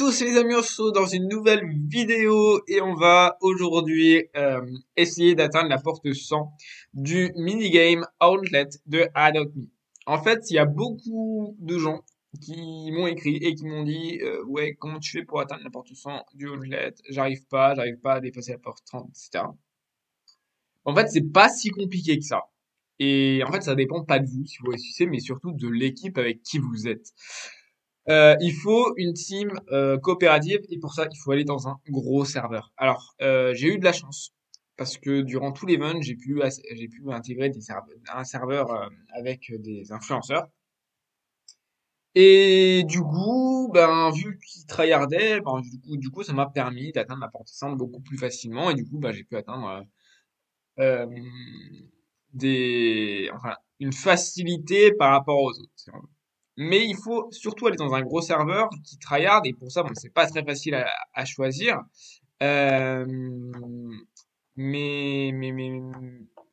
tous les amis, on se retrouve dans une nouvelle vidéo et on va aujourd'hui essayer d'atteindre la porte 100 du minigame Outlet de Adopt Me. En fait, il y a beaucoup de gens qui m'ont écrit et qui m'ont dit ouais, comment tu fais pour atteindre la porte 100 du Outlet? J'arrive pas à dépasser la porte 30, etc. En fait, c'est pas si compliqué que ça. Et en fait, ça dépend pas de vous, si vous réussissez, mais surtout de l'équipe avec qui vous êtes. Il faut une team coopérative et pour ça, il faut aller dans un gros serveur. Alors, j'ai eu de la chance parce que durant tout l'event, j'ai pu intégrer un serveur avec des influenceurs. Et du coup, ben, vu qu'ils tryhardaient, ben, du coup, ça m'a permis d'atteindre la porte 100 beaucoup plus facilement et du coup, ben, j'ai pu atteindre euh, enfin, une facilité par rapport aux autres, si on veut. Mais il faut surtout aller dans un gros serveur qui tryhard et pour ça, bon, c'est pas très facile à choisir. Euh, mais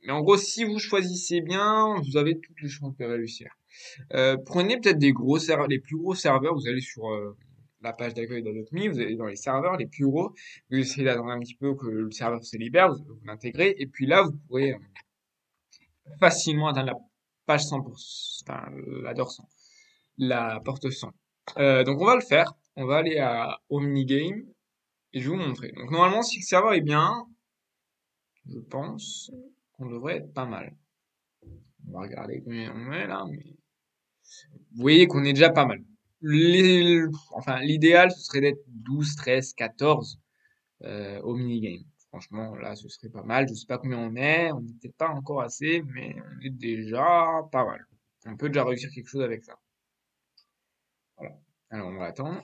en gros, si vous choisissez bien, vous avez toutes les chances de réussir. Prenez peut-être des gros serveurs, les plus gros serveurs. Vous allez sur la page d'accueil d'Adopt.me, vous allez dans les serveurs les plus gros. Vous essayez d'attendre un petit peu que le serveur se libère, vous l'intégrez et puis là, vous pourrez facilement atteindre la page 100%, enfin, la door 100, la porte 100. Donc on va le faire. On va aller au minigame et je vais vous montrer. Donc normalement, si le serveur est bien, je pense qu'on devrait être pas mal. On va regarder combien on est là, mais vous voyez qu'on est déjà pas mal. Enfin, l'idéal, ce serait d'être 12, 13, 14 au minigame. Franchement, là, ce serait pas mal. Je sais pas combien on n'est peut-être pas encore assez, mais on est déjà pas mal. On peut déjà réussir quelque chose avec ça. Voilà. Alors, on va attendre.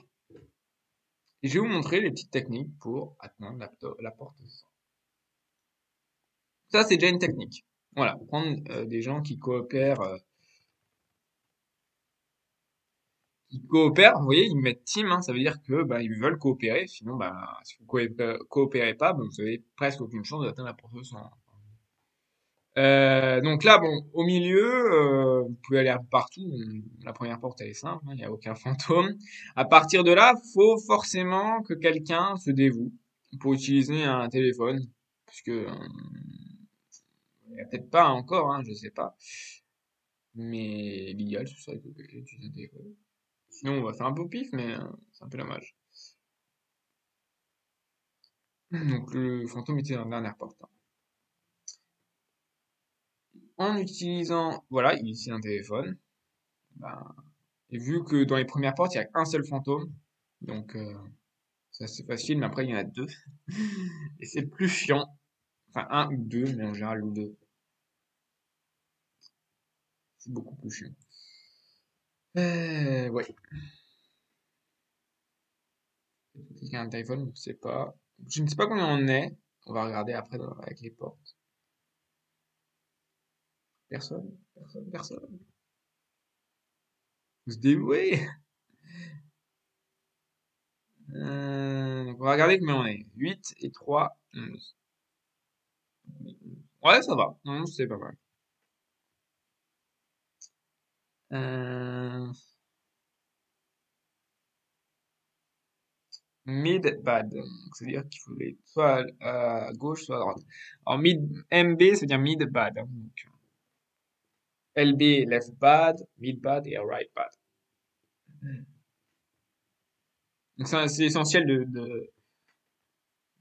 Et je vais vous montrer les petites techniques pour atteindre la porte 100. Ça, c'est déjà une technique. Voilà, prendre des gens qui coopèrent. Vous voyez, ils mettent team, hein, ça veut dire que bah, ils veulent coopérer. Sinon, bah, si vous coopérez pas, bah, vous avez presque aucune chance d'atteindre la porte 100. Donc là, bon, au milieu, vous pouvez aller un peu partout. La première porte, elle est simple, hein, il n'y a aucun fantôme. À partir de là, faut forcément que quelqu'un se dévoue pour utiliser un téléphone, puisque il n'y a peut-être pas encore, hein, je sais pas. Mais l'idéal, ce serait que quelqu'un utilise un téléphone. Sinon, on va faire un peu au pif, mais c'est un peu dommage. Donc le fantôme était dans la dernière porte, hein. En utilisant, voilà, il utilise un téléphone. Ben, et vu que dans les premières portes, il n'y a qu'un seul fantôme, donc c'est assez facile, mais après il y en a deux. Et c'est le plus chiant. Enfin, un ou deux, mais en général le deux. C'est beaucoup plus chiant. Ouais. Quelqu'un a un téléphone, je sais pas. Je ne sais pas combien on est. On va regarder après avec les portes. Personne, personne, personne. Vous se dévouez. Donc on va regarder combien on est. 8 et 3, 11. Ouais, ça va. Non, c'est pas mal. Euh, mid bad. C'est-à-dire qu'il faut aller soit à gauche, soit à droite. Alors mid MB, c'est-à-dire mid bad, hein. Donc, LB left bad, mid bad et right bad. Donc c'est essentiel de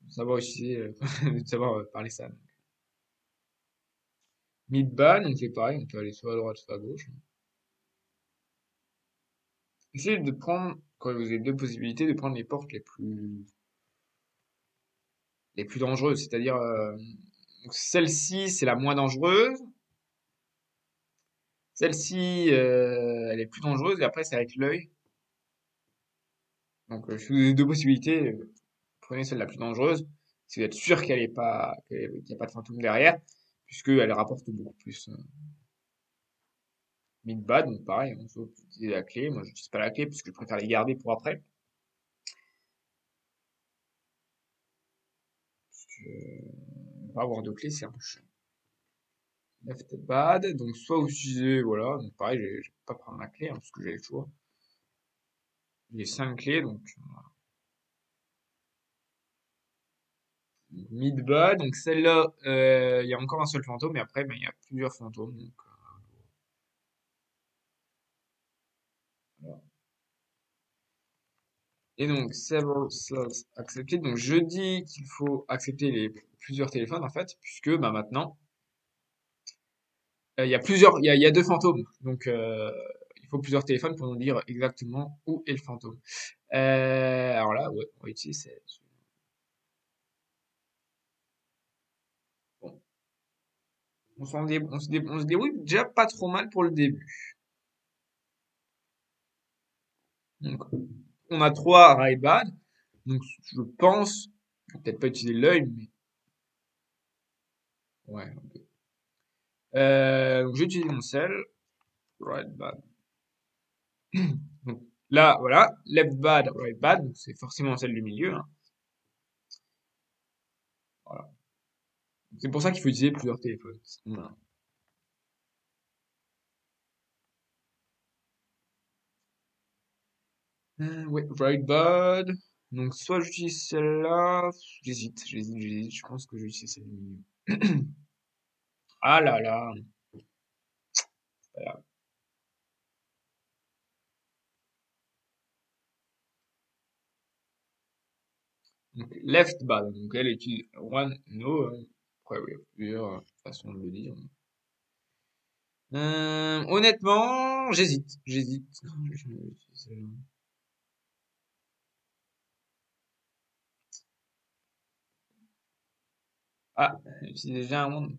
savoir utiliser, de savoir parler ça. Mid bad, donc c'est pareil, on peut aller soit à droite, soit à gauche. Essayez de prendre, quand vous avez deux possibilités, de prendre les portes les plus dangereuses. C'est-à-dire, donc celle-ci, c'est la moins dangereuse. Celle-ci, elle est plus dangereuse et après, c'est avec l'œil. Donc, si vous avez deux possibilités, prenez celle la plus dangereuse. Si vous êtes sûr qu'il n'y a pas de fantôme derrière, puisqu'elle rapporte beaucoup plus. Mid-bad, donc pareil, on peut utiliser la clé. Moi, je n'utilise pas la clé puisque je préfère les garder pour après. Parce que, pas avoir de clé, c'est un peu chiant. Left bad, donc soit vous utilisez, voilà, donc pareil, je vais pas prendre la clé, hein, parce que j'ai le choix. J'ai 5 clés, donc voilà. Mid-bas, donc celle-là, il y a encore un seul fantôme, mais après, ben, il y a plusieurs fantômes. Donc, voilà. Et donc, several slots accepted. Donc, je dis qu'il faut accepter les plusieurs téléphones, en fait, puisque bah, maintenant, il y a il y a deux fantômes. Donc, il faut plusieurs téléphones pour nous dire exactement où est le fantôme. Alors là, ouais, on va utiliser. Bon, on se débrouille déjà pas trop mal pour le début. Donc, on a trois Ray-Ban. Donc, je pense, peut-être pas utiliser l'œil, mais ouais. Ok. Donc, j'utilise mon sel, Ray-Ban. Donc, là, voilà, left bad, right bad, donc c'est forcément celle du milieu, hein. Voilà. C'est pour ça qu'il faut utiliser plusieurs téléphones. Voilà. Ouais, right bad. Donc, soit j'utilise celle-là, j'hésite. Je pense que j'utilise celle du milieu. Ah là là. Voilà. Donc, left bad. Donc, elle utilise one, no, hein. Après, oui, il y a plusieurs façons de le dire. Honnêtement, j'hésite. Je vais utiliser celle-là. Ah, c'est déjà un monde.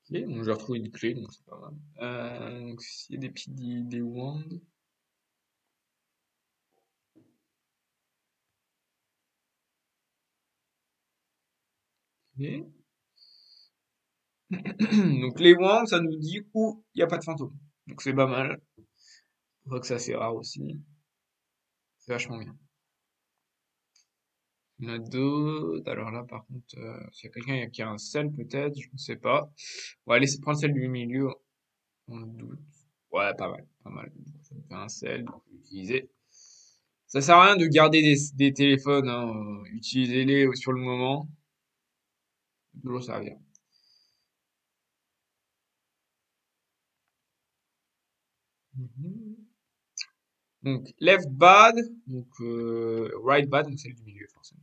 Ok, donc j'ai retrouvé une clé, donc c'est pas mal. Donc s'il y a des petits des wands. Ok. Donc les wands, ça nous dit où il n'y a pas de fantôme. Donc c'est pas mal. Je crois que c'est assez rare aussi. C'est vachement bien. Il y en a d'autres. Alors là, par contre, s'il y a quelqu'un qui a un sel, peut-être, je ne sais pas. On va laisser prendre celle du milieu. On doute. Ouais, pas mal, pas mal. Ça me fait un sel, donc je vais l'utiliser. Ça sert à rien de garder des téléphones, hein. Utilisez-les sur le moment. Ça peut toujours servir. Mhm. Donc, left bad, donc right bad, donc celle du milieu, forcément.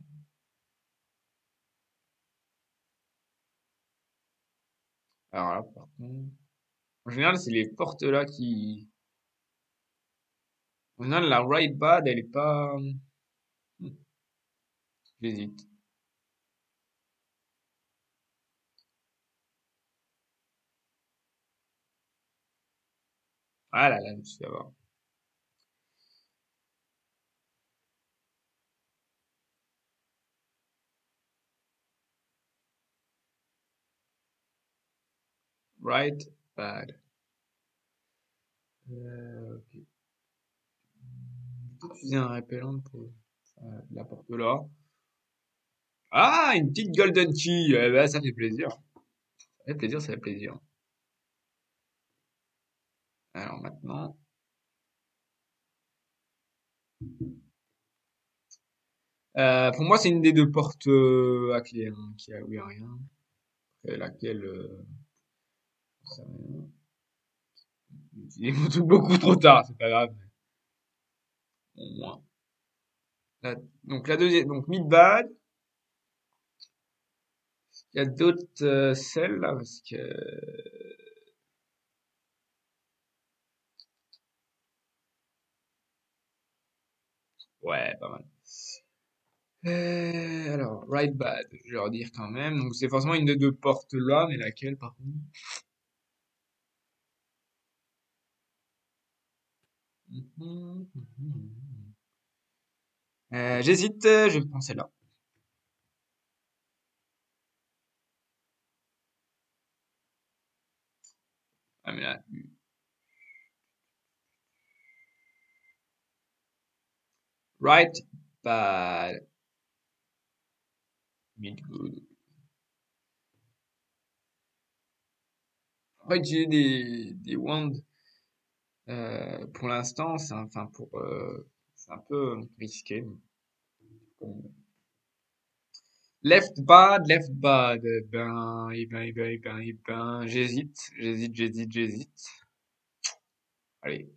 Alors là, par contre, en général, c'est les portes là qui. En général, la right bad, elle est pas. J'hésite. Ah là là, je me suis fait avoir. Right bad. Ok. Peut-être utiliser un répellent pour la porte là. Ah, une petite golden key. Eh ben, ça fait plaisir. Ça fait plaisir, ça fait plaisir. Alors maintenant, pour moi, c'est une des deux portes à clé, hein, qui a oui, rien. Et laquelle, ça j'ai utilisé beaucoup trop tard, c'est pas grave. Au moins. Donc la deuxième, donc mid bad. Il y a d'autres celles là parce que ouais, pas mal. Alors right bad, je vais leur dire quand même. Donc c'est forcément une des deux portes là, mais laquelle par contre? Mhm, mhm. J'hésite, je vais prendre celle-là. Ah mais là, right bad. Mid good. Après, utiliser des wands pour l'instant, c'est un peu risqué. Left bad, left bad. J'hésite. Allez,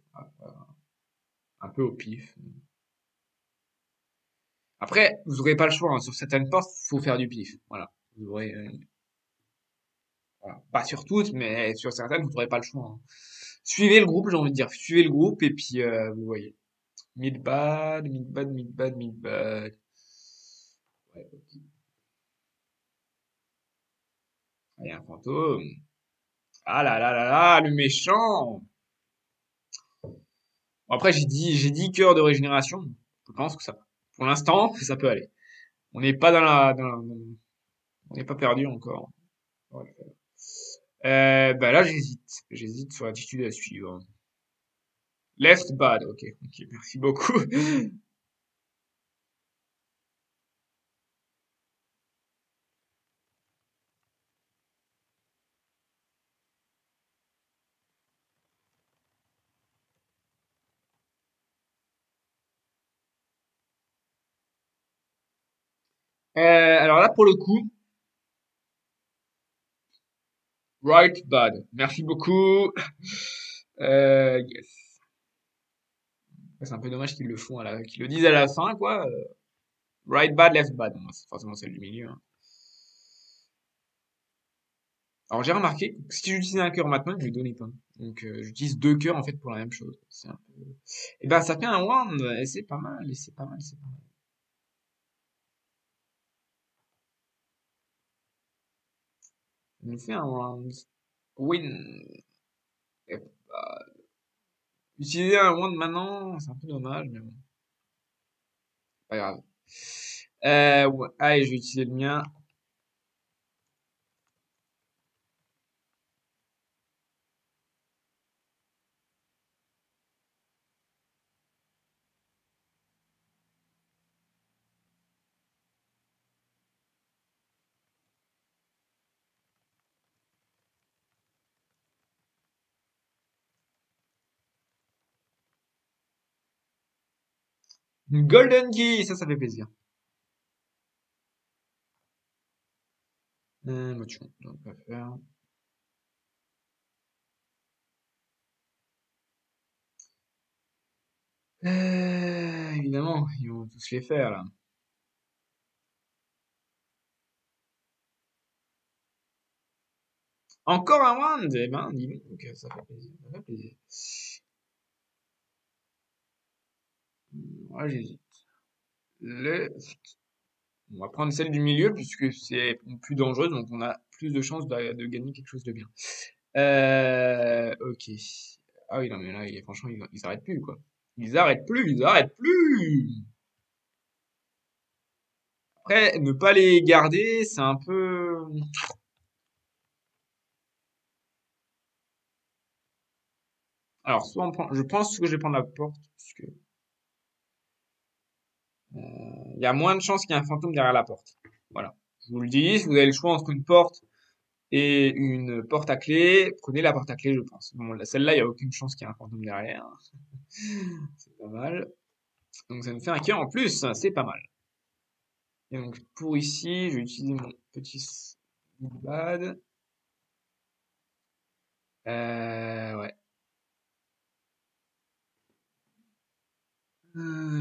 un peu au pif. Après, vous aurez pas le choix, hein. Sur certaines portes, faut faire du pif. Voilà. Vous aurez, voilà. Pas sur toutes, mais sur certaines, vous n'aurez pas le choix, hein. Suivez le groupe, j'ai envie de dire. Suivez le groupe et puis vous voyez. Mid bad, mid bad, mid bad, mid bad. Ouais, ok. Ah, il y a un fantôme. Ah là là là là, le méchant. Bon, après, j'ai dit cœur de régénération. Je pense que ça, pour l'instant, ça peut aller. On n'est pas on n'est pas perdu encore. Ouais. Bah là, j'hésite. J'hésite sur l'attitude à suivre. Left bad, ok, ok, merci beaucoup. Alors là, pour le coup, right bad. Merci beaucoup. Yes. C'est un peu dommage qu'ils le font qu'ils le disent à la fin, quoi. Right bad, left bad. Bon, c'est forcément celle du milieu, hein. Alors j'ai remarqué que si j'utilisais un cœur maintenant, je lui donnais pas. Donc j'utilise deux cœurs en fait pour la même chose. C'est un peu... Et ben ça fait un wand, et c'est pas mal, et c'est pas mal, c'est pas mal. Ça nous fait un wand. Win. Et, utiliser un wand maintenant, c'est un peu dommage, mais bon, pas grave. Ouais. Allez, je vais utiliser le mien. Une golden key, ça fait plaisir. Motion, on va pas faire. Évidemment, ils vont tous les faire là. Encore un wand, eh ben, dis donc, ça fait plaisir, ça fait plaisir. Ouais, j'hésite. Le On va prendre celle du milieu puisque c'est plus dangereux, donc on a plus de chances de gagner quelque chose de bien. Ok. Ah oui, non, mais là, franchement, ils arrêtent plus, quoi. Ils arrêtent plus! Après, ne pas les garder, c'est un peu... Alors, soit on prend... Je pense que je vais prendre la porte, puisque il y a moins de chances qu'il y ait un fantôme derrière la porte. Voilà. Je vous le dis, si vous avez le choix entre une porte et une porte à clé, prenez la porte à clé, je pense. Bon, celle-là, il n'y a aucune chance qu'il y ait un fantôme derrière. C'est pas mal. Donc ça me fait un cœur en plus, c'est pas mal. Et donc pour ici, je vais utiliser mon petit pad. Ouais.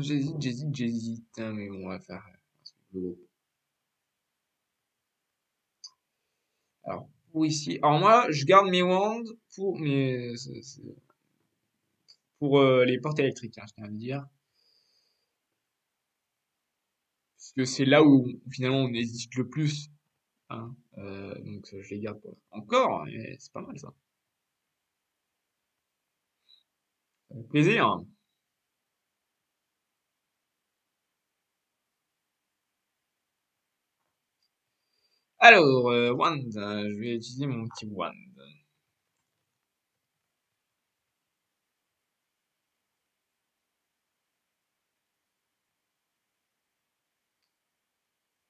J'hésite, hein, mais bon, on va faire un truc de groupe. Alors pour ici, alors moi, je garde mes wands pour pour les portes électriques, hein, je tiens à le dire, parce que c'est là où finalement on hésite le plus, hein. Donc je les garde pour encore, et c'est pas mal ça. Ça fait plaisir. Alors, wand, je vais utiliser mon petit wand.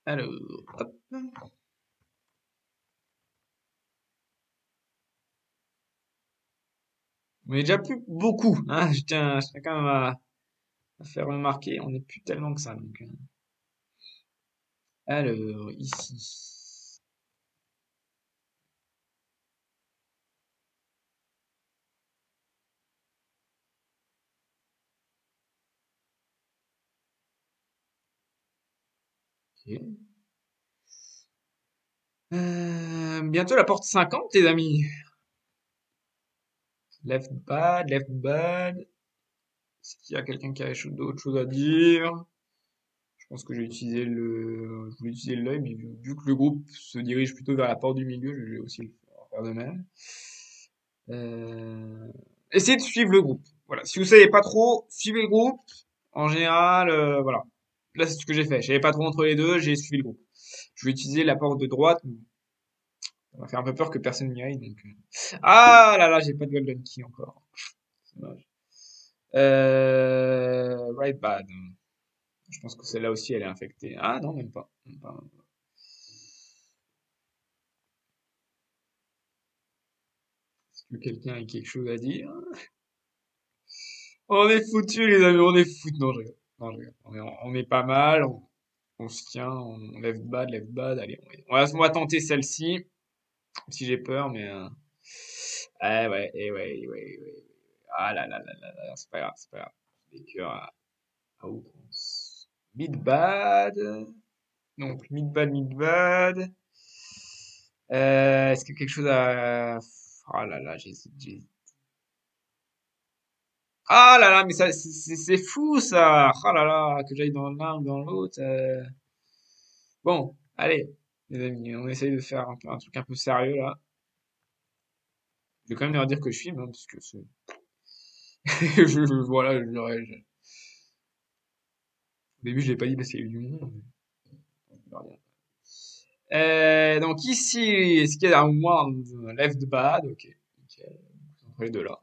Alors, hop. On est déjà plus beaucoup, hein. Je tiens quand même à faire remarquer, on n'est plus tellement que ça. Donc, alors, ici. Ok. Bientôt la porte 50, les amis. Left bad, left bad. Est-ce qu'il y a quelqu'un qui a d'autres choses à dire? Je pense que je voulais utiliser l'œil, mais vu que le groupe se dirige plutôt vers la porte du milieu, je vais aussi faire de même. Euh, Essayez de suivre le groupe. Voilà. Si vous savez pas trop, suivez le groupe. En général, voilà. Là, c'est ce que j'ai fait. Je savais pas trop entre les deux, j'ai suivi le groupe. Je vais utiliser la porte de droite. Ça m'a fait un peu peur que personne n'y aille, donc. Ah là là, j'ai pas de golden key encore. C'est dommage. Right bad. Je pense que celle-là aussi, elle est infectée. Ah non, même pas. Même pas. Est-ce que quelqu'un a quelque chose à dire? On est foutus, les amis, on est foutus. Non, je rigole. Non, je rigole. On est pas mal, on se tient, on lève bad. Allez, on va tenter celle-ci, si j'ai peur, mais. Ah ouais, et ouais, et ouais, et ouais. Ah là là là là là, c'est pas grave, c'est pas grave. Les cœurs à outrance. Mid bad. Donc, mid bad, mid bad. Est-ce que quelque chose à. Oh là là, j'hésite. Ah là là, mais ça, c'est fou ça! Oh là là, que j'aille dans l'un ou dans l'autre. Bon, allez, les amis, on essaye de faire un truc un peu sérieux là. Je vais quand même leur dire que je filme, hein, parce que c'est. Voilà, au début, je l'ai pas dit parce qu'il y a eu du monde. Mais je vais leur dire. Donc ici, est-ce qu'il y a un one left bad? Ok, nickel. Entre les deux là.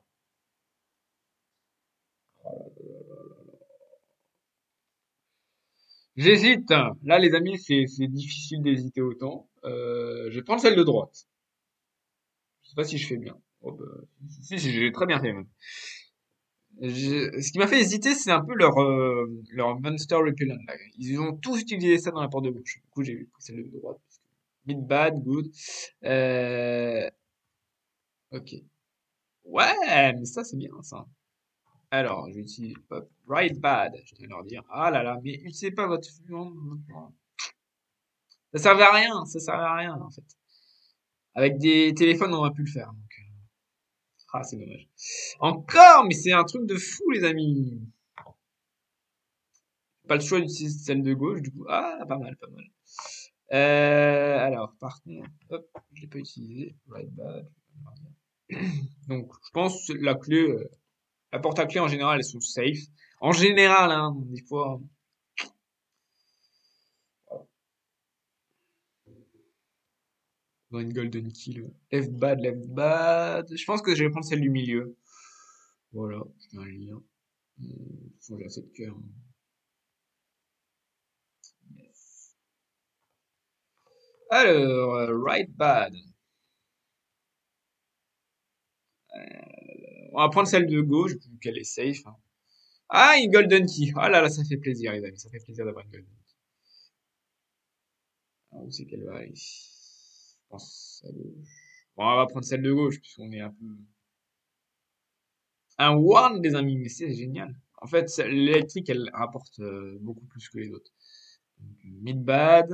J'hésite. Là, les amis, c'est difficile d'hésiter autant. Je vais prendre celle de droite. Je sais pas si je fais bien. Oh, bah, si, j'ai très bien fait même. Ce qui m'a fait hésiter, c'est un peu leur Monster Repellent, là. Ils ont tous utilisé ça dans la porte de gauche. Du coup, j'ai pris celle de droite. Mid bad, good. Euh, ok. Ouais, mais ça, c'est bien, ça. Alors, je vais utiliser hop, right bad. Je vais leur dire. Ah là là, mais utilisez pas votre fluent. Ça servait à rien, ça servait à rien, en fait. Avec des téléphones, on aurait pu le faire. Donc, ah, c'est dommage. Encore, mais c'est un truc de fou, les amis. Pas le choix d'utiliser celle de gauche, du coup. Ah, pas mal, pas mal. Alors, par contre, hop, je l'ai pas utilisé. Right bad. Donc, je pense que la porte à clé en général, elles sont safe. En général, hein, des fois. Dans une golden kill. Left bad, left bad. Je pense que je vais prendre celle du milieu. Voilà, je mets un lien. De toute façon, j'ai assez de cœur. Alors, right bad. On va prendre celle de gauche, vu qu'elle est safe, hein. Ah, une golden key. Ah là là, ça fait plaisir, les amis. Ça fait plaisir d'avoir une golden key. Ah, où c'est qu'elle va aller? Je pense à gauche. Bon, on va prendre celle de gauche, puisqu'on est un peu. Un one, les amis, mais c'est génial. En fait, l'électrique, elle rapporte beaucoup plus que les autres. Donc, mid bad.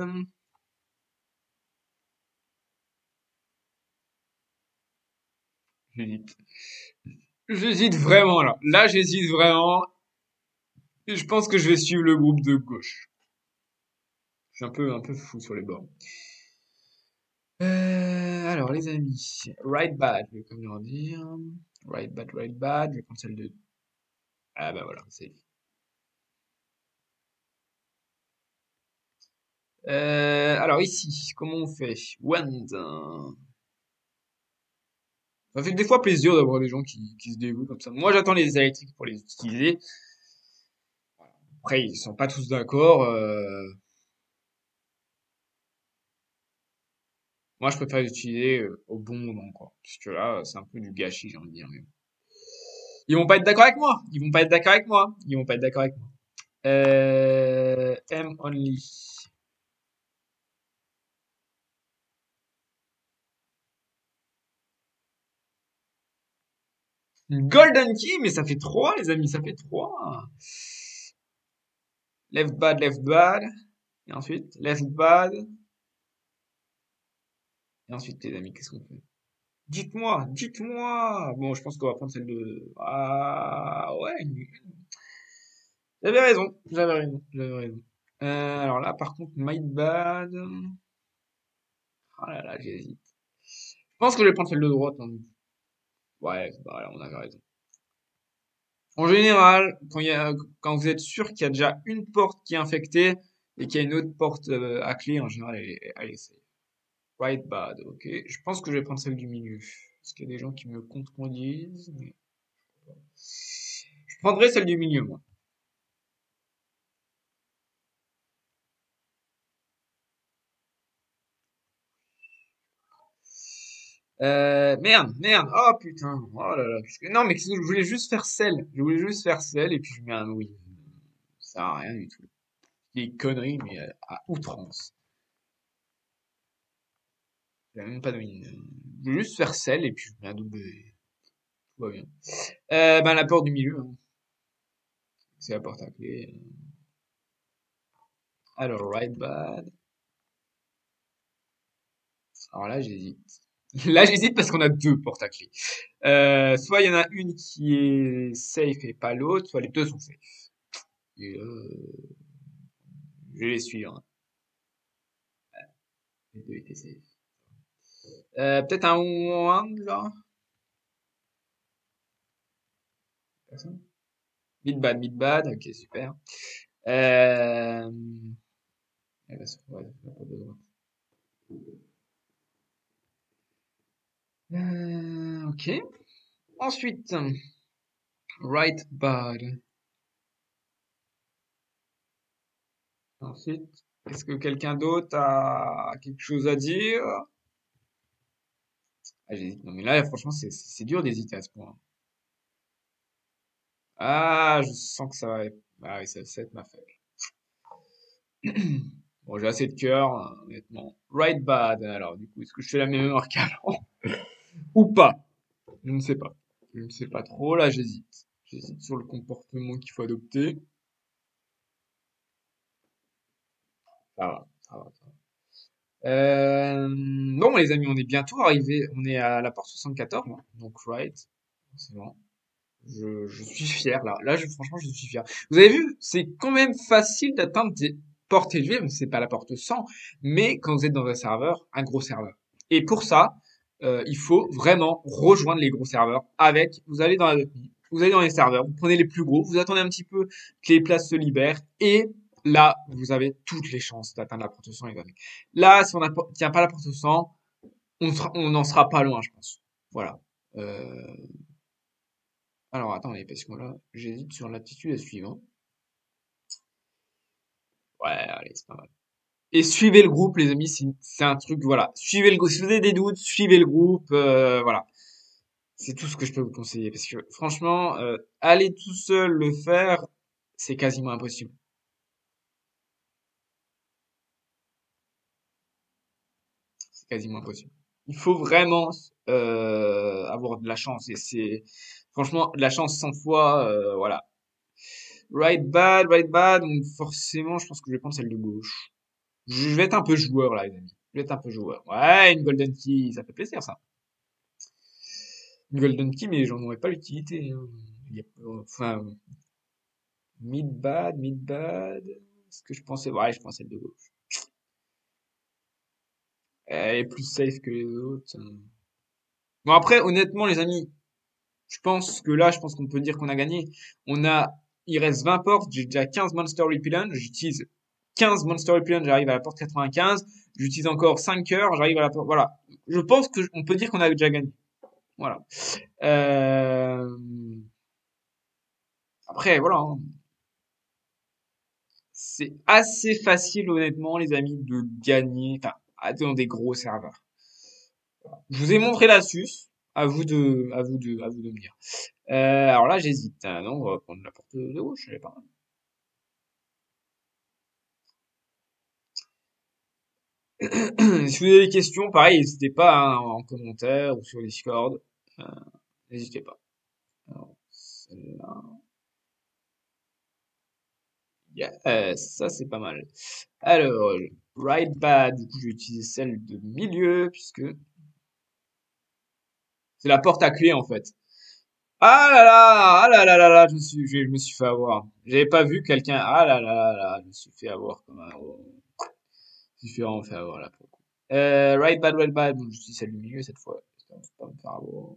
J'hésite. J'hésite vraiment là. Là, j'hésite vraiment. Et je pense que je vais suivre le groupe de gauche. Je suis un peu fou sur les bords. Alors, les amis. Right bad, je vais comme leur dire. Right bad, right bad. Je vais prendre celle de. Ah bah voilà, c'est. Alors ici, comment on fait? Wand. Ça fait des fois plaisir d'avoir des gens qui se dévouent comme ça. Moi, j'attends les électriques pour les utiliser. Après, ils sont pas tous d'accord. Moi, je préfère les utiliser au bon moment, quoi. Parce que là, c'est un peu du gâchis, j'ai envie de dire. Mais bon. Ils vont pas être d'accord avec moi. Ils vont pas être d'accord avec moi. Ils vont pas être d'accord avec moi. M only. Une Golden Key, mais ça fait 3 les amis, ça fait 3. Left bad, left bad. Et ensuite, left bad. Et ensuite, les amis, qu'est-ce qu'on fait? Dites-moi, dites-moi. Bon, je pense qu'on va prendre celle de... Ah, ouais. J'avais raison, j'avais raison, j'avais raison. Alors là, par contre, my bad. Ah là là, j'hésite. Je pense que je vais prendre celle de droite, hein. Ouais, bah, là, on avait raison. En général, quand vous êtes sûr qu'il y a déjà une porte qui est infectée et qu'il y a une autre porte à clé, en général, elle est safe. Right bad, ok. Je pense que je vais prendre celle du milieu. Parce qu'il y a des gens qui me contredisent, mais je prendrai celle du milieu, moi. Merde, merde. Oh putain. Oh là là. Non, mais je voulais juste faire celle. Je voulais juste faire celle et puis je mets un oui. Ça sert à rien du tout. Des conneries, mais à outrance. J'ai même pas de mine. Je voulais juste faire celle et puis je mets un double. Tout va bien. Ben, la porte du milieu, hein. C'est la porte à clé. Alors, right bad. Alors là, j'hésite. Là, j'hésite parce qu'on a deux portes à clé. Soit il y en a une qui est safe et pas l'autre, soit les deux sont safe. Et je vais les suivre, hein. Les deux étaient safe. Peut-être un one, là? Personne? Mid bad, ok, super. Euh... Elle va se ouais, elle a pas besoin. Ok. Ensuite, right bad. Ensuite, est-ce que quelqu'un d'autre a quelque chose à dire? Ah, j'hésite. Non, mais là, franchement, c'est dur d'hésiter à ce point. Ah, je sens que ça va être... Ah oui, ça va être ma fête. Bon, j'ai assez de cœur, honnêtement. Right bad, alors, du coup, est-ce que je fais la même erreur qu'avant? Ou pas? Je ne sais pas. Je ne sais pas trop, là, j'hésite. J'hésite sur le comportement qu'il faut adopter. Ça va, ça va, ça va. Bon, les amis, on est bientôt arrivé. On est à la porte 74, hein. Donc, right. C'est bon. Je suis fier, là. Là, franchement, je suis fier. Vous avez vu, c'est quand même facile d'atteindre des portes élevées, même si c'est pas la porte 100, mais quand vous êtes dans un serveur, un gros serveur. Et pour ça, il faut vraiment rejoindre les gros serveurs vous allez dans vous allez dans les serveurs, vous prenez les plus gros, vous attendez un petit peu que les places se libèrent, et là, vous avez toutes les chances d'atteindre la porte 100 et gagner. Là, si on n'atteint pas la porte 100, on n'en sera pas loin, je pense. Voilà. Euh, alors, attendez, parce que là, j'hésite sur l'attitude à suivre, hein. Ouais, allez, c'est pas mal. Et suivez le groupe, les amis, c'est un truc, voilà. Suivez le groupe. Si vous avez des doutes, suivez le groupe, voilà. C'est tout ce que je peux vous conseiller. Parce que, franchement, aller tout seul le faire, c'est quasiment impossible. C'est quasiment impossible. Il faut vraiment, avoir de la chance. Et c'est, franchement, de la chance 100 fois, voilà. Right bad, donc forcément, je pense que je vais prendre celle de gauche. Je vais être un peu joueur là, les amis. Je vais être un peu joueur. Ouais, une Golden Key, ça fait plaisir ça. Une Golden Key, mais j'en aurais pas l'utilité, hein. Enfin, mid bad. Est-ce que je pensais? Ouais, je pensais celle de gauche. Elle est plus safe que les autres, hein. Bon après, honnêtement, les amis, je pense qu'on peut dire qu'on a gagné. Il reste 20 portes, j'ai déjà 15 Monster Repellent, j'utilise 15 Monster Repellent, j'arrive à la porte 95, j'utilise encore 5 cœurs, j'arrive à la porte, voilà. Je pense que on peut dire qu'on a déjà gagné. Voilà. Euh, Après, voilà, hein. C'est assez facile, honnêtement, les amis, de gagner, enfin, dans des gros serveurs. Je vous ai montré l'astuce. À vous de me dire. Alors là, j'hésite. Ah non, on va prendre la porte de gauche, elle est pas mal. Si vous avez des questions, pareil, n'hésitez pas hein, en commentaire ou sur Discord. Euh, N'hésitez pas. Alors, celle-là. Ça c'est pas mal. Alors, right bad, du coup, je vais utiliser celle de milieu puisque c'est la porte à clé en fait. Ah là là là là, je me suis fait avoir. J'avais pas vu quelqu'un. Ah là là là là, je me suis fait avoir comme un. Je me suis vraiment fait avoir là pour le coup. Right bad. Bon, j'utilise celle du milieu cette fois. J'espère ne pas me faire avoir.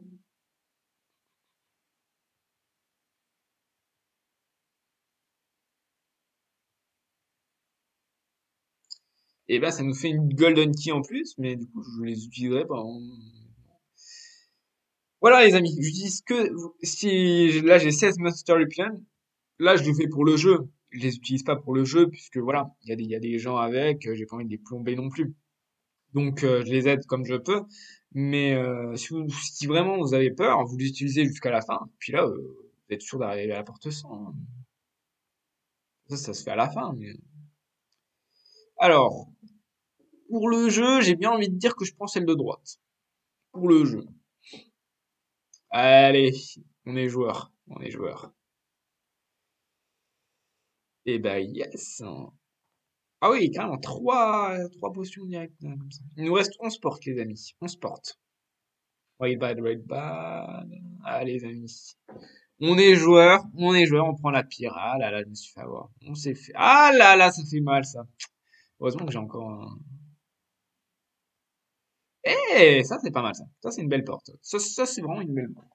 Et ben, ça nous fait une golden key en plus, mais du coup, je les utiliserai pas. Voilà les amis, j'utilise que si là j'ai 16 Master Replay, là je le fais pour le jeu. Je les utilise pas pour le jeu puisque voilà, il y a des gens avec, j'ai pas envie de les plomber non plus. Donc je les aide comme je peux. Mais si vraiment vous avez peur, vous les utilisez jusqu'à la fin. Puis là, vous êtes sûr d'arriver à la porte 100, hein. Ça se fait à la fin. Alors, pour le jeu, j'ai bien envie de dire que je prends celle de droite. Pour le jeu. Allez, on est joueur. On est joueur. Et bah yes. Ah oui, carrément, trois potions directes, comme ça. Il nous reste 11 portes, les amis. 11 portes. Right bad, right bad. Allez, les amis. On est joueur, on prend la pire. Ah là là, je me suis fait avoir. On s'est fait. Ah là là, ça fait mal, ça. Heureusement que j'ai encore un. Eh, ça, c'est pas mal, ça. Ça, c'est une belle porte. Ça c'est vraiment une belle porte.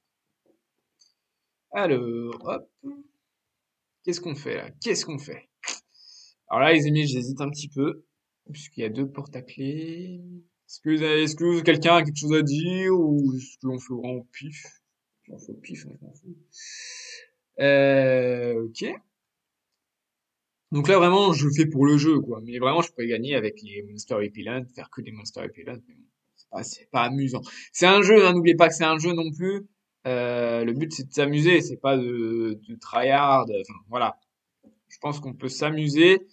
Alors, hop. Qu'est-ce qu'on fait, là? Qu'est-ce qu'on fait? Alors là, les amis, j'hésite un petit peu. Puisqu'il y a deux portes à clé. Est-ce que quelqu'un a quelque chose à dire ou est-ce qu'on fait vraiment au pif? On fait au pif, hein, je m'en fous. Ok. Donc là, vraiment, je le fais pour le jeu, quoi. Mais vraiment, je pourrais gagner avec les Monster Repellent, faire que des Monster Repellent. Mais bon, c'est pas amusant. C'est un jeu, hein, n'oubliez pas que c'est un jeu non plus. Le but, c'est de s'amuser, c'est pas de tryhard. Enfin, voilà. Je pense qu'on peut s'amuser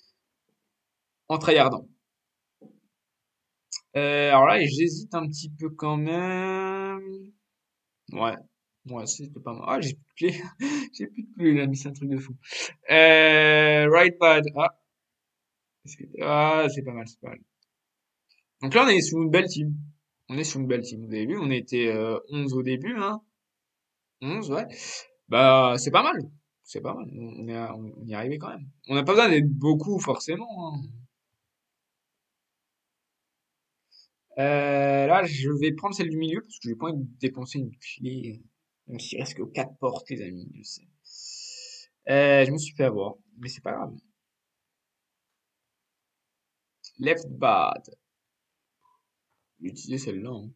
en tryhardant. Alors là, j'hésite un petit peu quand même. Ouais. Ouais, c'était pas mal. Ah, j'ai plus de clé. J'ai plus de clé, il a mis c'est un truc de fou. Right bad. Ah, ah, c'est pas mal, c'est pas mal. Donc là, on est sur une belle team. On est sur une belle team. Vous avez vu, on était 11 au début, hein. 11, ouais. Bah, c'est pas mal. C'est pas mal. On y est arrivé quand même. On n'a pas besoin d'être beaucoup, forcément, hein. Là, je vais prendre celle du milieu parce que j'ai pas envie de dépenser une clé. Même s'il reste que 4 portes, les amis, je sais. Je me suis fait avoir, mais c'est pas grave. Left bad. J'ai utilisé celle-là, hein.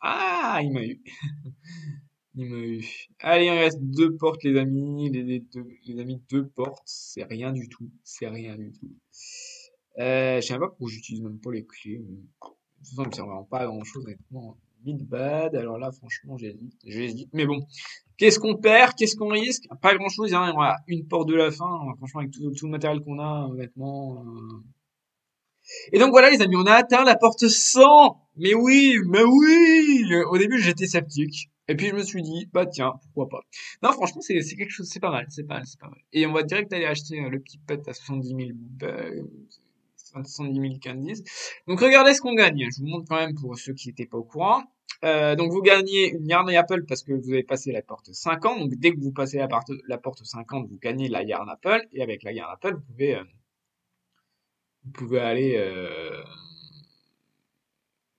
Ah, il m'a eu. Il m'a eu. Allez, il reste deux portes, les amis. Les amis, deux portes. C'est rien du tout. C'est rien du tout. Je sais même pas pourquoi j'utilise même pas les clés. De toute façon, ça me sert vraiment pas à grand chose, honnêtement. Mid bad. Alors là, franchement, j'hésite. J'hésite. Mais bon. Qu'est-ce qu'on perd? Qu'est-ce qu'on risque? Pas grand chose, hein. Il y aura une porte de la fin. Franchement, avec tout le matériel qu'on a, honnêtement. Et donc voilà les amis, on a atteint la porte 100. Mais oui. Au début j'étais sceptique. Et puis je me suis dit, bah tiens, pourquoi pas. Non franchement c'est quelque chose, c'est pas mal, c'est pas mal, c'est pas mal. Et on va direct aller acheter le petit pet à 70 000, 70 000 candies. Donc regardez ce qu'on gagne. Je vous montre quand même pour ceux qui n'étaient pas au courant. Donc vous gagnez une Yarn Apple parce que vous avez passé la porte 50. Donc dès que vous passez la porte 50, vous gagnez la Yarn Apple. Et avec la Yarn Apple, vous pouvez aller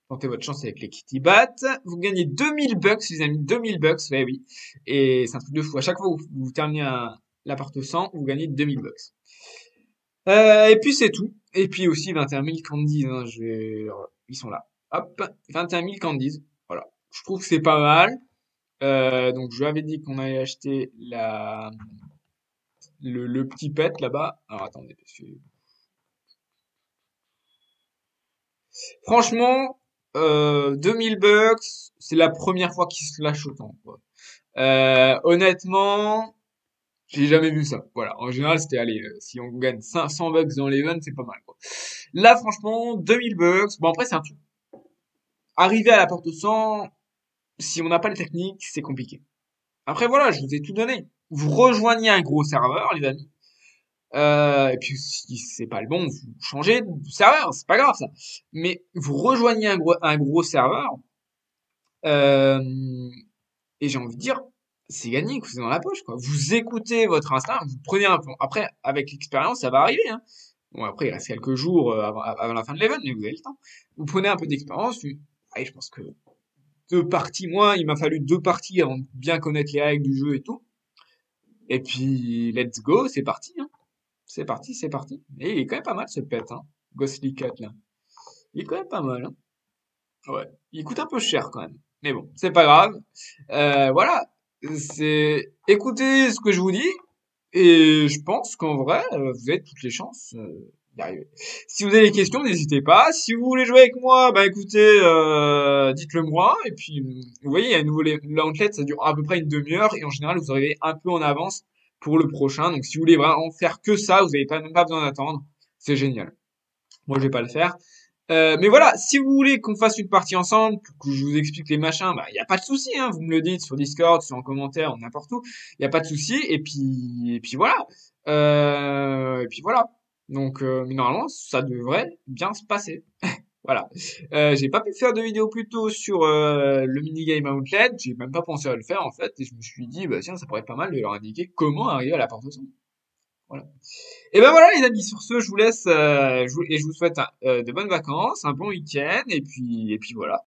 tentez votre chance avec les Kitty Bats. Vous gagnez 2000 bucks, les amis, 2000 bucks, ouais, oui. Et c'est un truc de fou. À chaque fois que vous terminez la porte 100, vous gagnez 2000 bucks. Et puis c'est tout. Et puis aussi 21 000 candies, hein, ils sont là. Hop, 21 000 candies. Voilà. Je trouve que c'est pas mal. Donc je lui avais dit qu'on allait acheter le petit pet là-bas. Alors attendez, parce que Franchement, 2000 bucks, c'est la première fois qu'ils se lâchent autant, quoi. Honnêtement, j'ai jamais vu ça. Voilà. En général, c'était, allez, si on gagne 500 bucks dans l'event, c'est pas mal, quoi. Là, franchement, 2000 bucks. Bon, après, c'est un truc. Arriver à la porte 100, si on n'a pas les techniques, c'est compliqué. Après, voilà, je vous ai tout donné. Vous rejoignez un gros serveur, les amis. Et puis, si c'est pas le bon, vous changez de serveur, c'est pas grave, ça. Mais vous rejoignez un gros serveur, euh, et j'ai envie de dire, c'est gagné, que c'est dans la poche, quoi. Vous écoutez votre instinct, vous prenez un peu. Après, avec l'expérience, ça va arriver, hein. Bon, après, il reste quelques jours avant la fin de l'event, mais vous avez le temps. Vous prenez un peu d'expérience. Allez, je pense que 2 parties, moi, il m'a fallu 2 parties avant de bien connaître les règles du jeu et tout. Et puis, let's go, c'est parti, hein. C'est parti, c'est parti. Et il est quand même pas mal, ce pet, hein. Ghostly Cat, là. Il est quand même pas mal, hein. Ouais. Il coûte un peu cher, quand même. Mais bon, c'est pas grave. Voilà. Écoutez ce que je vous dis. Et je pense qu'en vrai, vous avez toutes les chances d'y arriver. Si vous avez des questions, n'hésitez pas. Si vous voulez jouer avec moi, bah écoutez, dites-le moi. Et puis, vous voyez, il y a un nouveau l'outlet, ça dure à peu près une demi-heure. Et en général, vous arrivez un peu en avance pour le prochain. Donc, si vous voulez vraiment faire que ça, vous n'avez même pas besoin d'attendre. C'est génial. Moi, je vais pas le faire. Mais voilà, si vous voulez qu'on fasse une partie ensemble, que je vous explique les machins, bah, il n'y a pas de souci, hein, vous me le dites sur Discord, sur en commentaire, n'importe où, il n'y a pas de souci, et puis voilà. Et puis voilà. Donc, mais normalement, ça devrait bien se passer. Voilà. J'ai pas pu faire de vidéo plus tôt sur le minigame Outlet, j'ai même pas pensé à le faire en fait, et je me suis dit, bah tiens, ça pourrait être pas mal de leur indiquer comment arriver à la porte au son. Voilà. Et ben voilà les amis, sur ce, je vous laisse et je vous souhaite de bonnes vacances, un bon week-end et puis voilà.